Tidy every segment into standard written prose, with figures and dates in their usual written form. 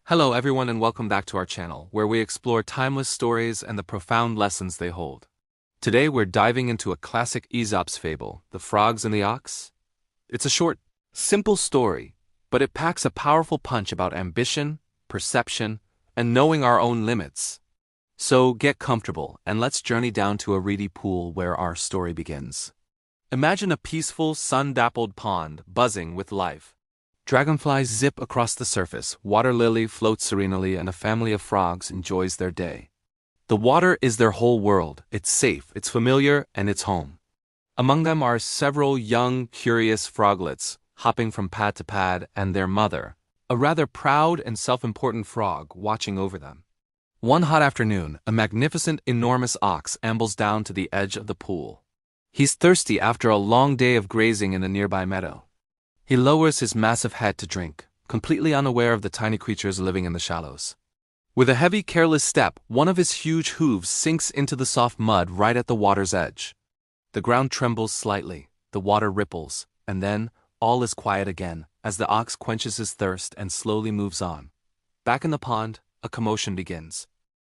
Hello everyone and welcome back to our channel, where we explore timeless stories and the profound lessons they hold. Today we're diving into a classic Aesop's fable, The Frogs and the Ox. It's a short, simple story, but it packs a powerful punch about ambition, perception, and knowing our own limits. So get comfortable and let's journey down to a reedy pool where our story begins. Imagine a peaceful, sun-dappled pond buzzing with life. Dragonflies zip across the surface, water lily floats serenely, and a family of frogs enjoys their day. The water is their whole world. It's safe, it's familiar, and it's home. Among them are several young, curious froglets, hopping from pad to pad, and their mother, a rather proud and self-important frog, watching over them. One hot afternoon, a magnificent, enormous ox ambles down to the edge of the pool. He's thirsty after a long day of grazing in a nearby meadow. He lowers his massive head to drink, completely unaware of the tiny creatures living in the shallows. With a heavy, careless step, one of his huge hooves sinks into the soft mud right at the water's edge. The ground trembles slightly, the water ripples, and then all is quiet again as the ox quenches his thirst and slowly moves on. Back in the pond, a commotion begins.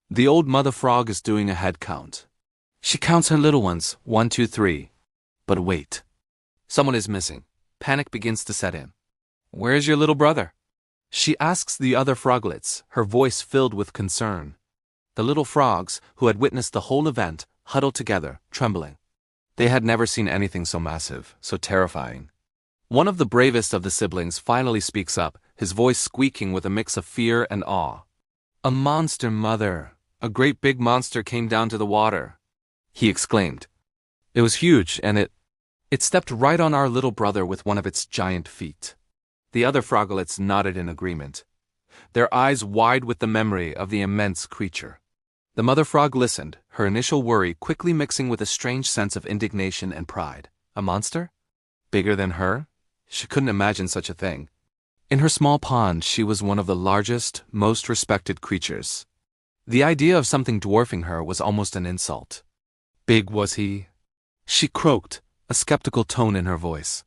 The old mother frog is doing a head count. She counts her little ones, 1, 2, 3. But wait. Someone is missing. Panic begins to set in. "Where's your little brother?" she asks the other froglets, her voice filled with concern. The little frogs, who had witnessed the whole event, huddled together, trembling. They had never seen anything so massive, so terrifying. One of the bravest of the siblings finally speaks up, his voice squeaking with a mix of fear and awe. "A monster, mother! A great big monster came down to the water," he exclaimed. "It was huge, and It stepped right on our little brother with one of its giant feet." The other froglets nodded in agreement, their eyes wide with the memory of the immense creature. The mother frog listened, her initial worry quickly mixing with a strange sense of indignation and pride. A monster? Bigger than her? She couldn't imagine such a thing. In her small pond, she was one of the largest, most respected creatures. The idea of something dwarfing her was almost an insult. Big was he? She croaked, a skeptical tone in her voice.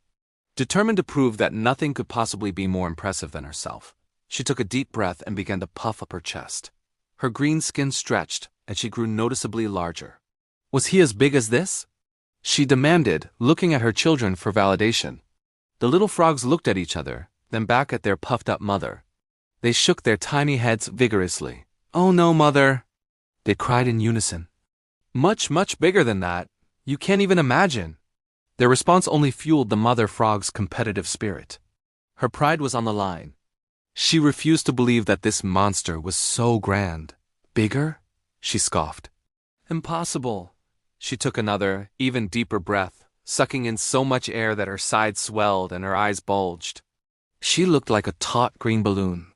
Determined to prove that nothing could possibly be more impressive than herself, she took a deep breath and began to puff up her chest. Her green skin stretched, and she grew noticeably larger. Was he as big as this? She demanded, looking at her children for validation. The little frogs looked at each other, then back at their puffed-up mother. They shook their tiny heads vigorously. "Oh no, mother!" they cried in unison. "Much, much bigger than that. You can't even imagine." Their response only fueled the mother frog's competitive spirit. Her pride was on the line. She refused to believe that this monster was so grand. "Bigger?" she scoffed. "Impossible." She took another, even deeper breath, sucking in so much air that her sides swelled and her eyes bulged. She looked like a taut green balloon.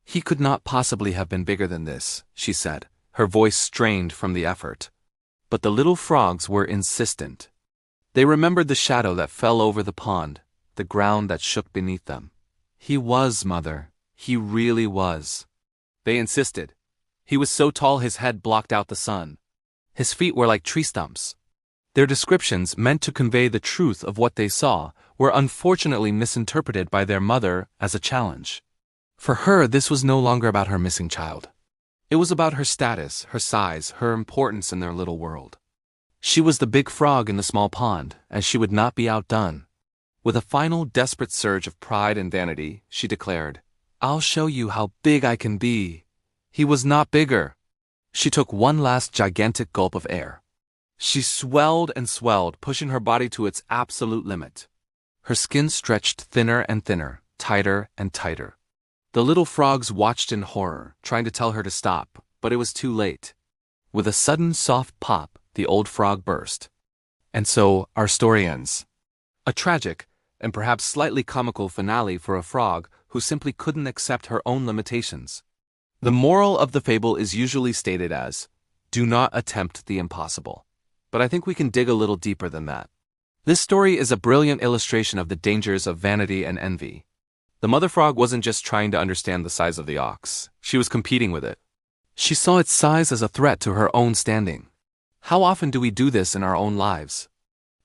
"He could not possibly have been bigger than this," she said, her voice strained from the effort. But the little frogs were insistent. They remembered the shadow that fell over the pond, the ground that shook beneath them. "He was, mother. He really was." They insisted. He was so tall his head blocked out the sun. His feet were like tree stumps. Their descriptions, meant to convey the truth of what they saw, were unfortunately misinterpreted by their mother as a challenge. For her, this was no longer about her missing child. It was about her status, her size, her importance in their little world. She was the big frog in the small pond, and she would not be outdone. With a final desperate surge of pride and vanity, she declared, "I'll show you how big I can be." He was not bigger. She took one last gigantic gulp of air. She swelled and swelled, pushing her body to its absolute limit. Her skin stretched thinner and thinner, tighter and tighter. The little frogs watched in horror, trying to tell her to stop, but it was too late. With a sudden soft pop, the old frog burst. And so, our story ends. A tragic, and perhaps slightly comical finale for a frog who simply couldn't accept her own limitations. The moral of the fable is usually stated as, "Do not attempt the impossible." But I think we can dig a little deeper than that. This story is a brilliant illustration of the dangers of vanity and envy. The mother frog wasn't just trying to understand the size of the ox, she was competing with it. She saw its size as a threat to her own standing. How often do we do this in our own lives?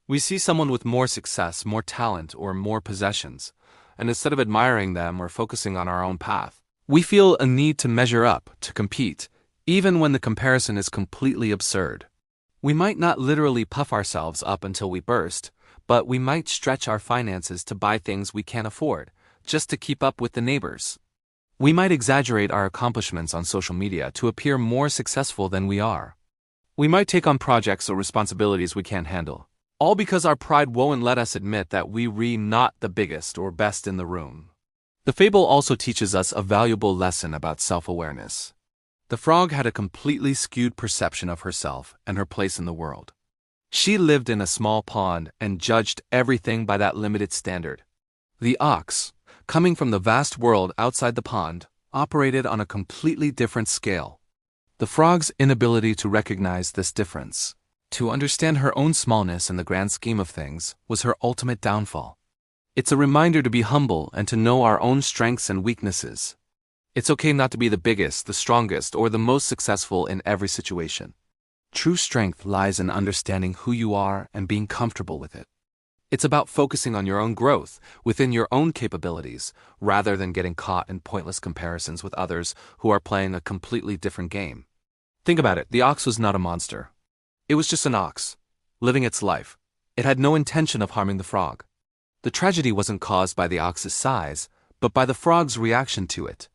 We see someone with more success, more talent, or more possessions, and instead of admiring them or focusing on our own path, We feel a need to measure up, to compete, even when the comparison is completely absurd. We might not literally puff ourselves up until we burst, but we might stretch our finances to buy things we can't afford, just to keep up with the neighbors. We might exaggerate our accomplishments on social media to appear more successful than we are. We might take on projects or responsibilities we can't handle, all because our pride won't let us admit that we're not the biggest or best in the room. The fable also teaches us a valuable lesson about self-awareness. The frog had a completely skewed perception of herself and her place in the world. She lived in a small pond and judged everything by that limited standard. The ox, coming from the vast world outside the pond, operated on a completely different scale. The frog's inability to recognize this difference, to understand her own smallness in the grand scheme of things, was her ultimate downfall. It's a reminder to be humble and to know our own strengths and weaknesses. It's okay not to be the biggest, the strongest, or the most successful in every situation. True strength lies in understanding who you are and being comfortable with it. It's about focusing on your own growth within your own capabilities, rather than getting caught in pointless comparisons with others who are playing a completely different game. Think about it, the ox was not a monster. It was just an ox, living its life. It had no intention of harming the frog. The tragedy wasn't caused by the ox's size, but by the frog's reaction to it.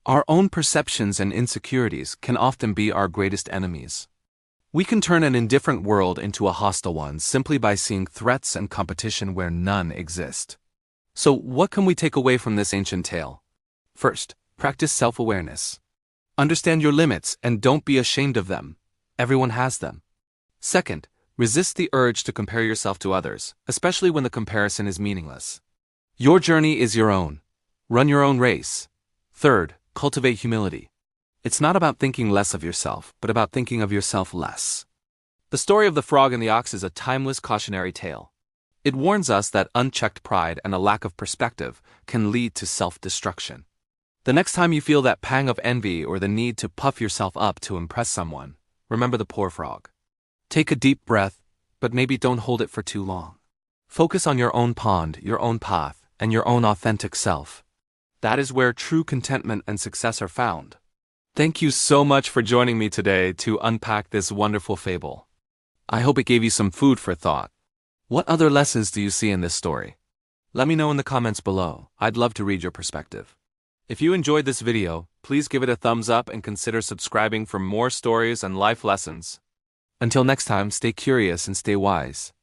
Our own perceptions and insecurities can often be our greatest enemies. We can turn an indifferent world into a hostile one simply by seeing threats and competition where none exist. So, what can we take away from this ancient tale? First, practice self-awareness. Understand your limits and don't be ashamed of them. Everyone has them. Second, resist the urge to compare yourself to others, especially when the comparison is meaningless. Your journey is your own. Run your own race. Third, cultivate humility. It's not about thinking less of yourself, but about thinking of yourself less. The story of the frog and the ox is a timeless cautionary tale. It warns us that unchecked pride and a lack of perspective can lead to self-destruction. The next time you feel that pang of envy or the need to puff yourself up to impress someone, remember the poor frog. Take a deep breath, but maybe don't hold it for too long. Focus on your own pond, your own path, and your own authentic self. That is where true contentment and success are found. Thank you so much for joining me today to unpack this wonderful fable. I hope it gave you some food for thought. What other lessons do you see in this story? Let me know in the comments below. I'd love to read your perspective. If you enjoyed this video, please give it a thumbs up and consider subscribing for more stories and life lessons. Until next time, stay curious and stay wise.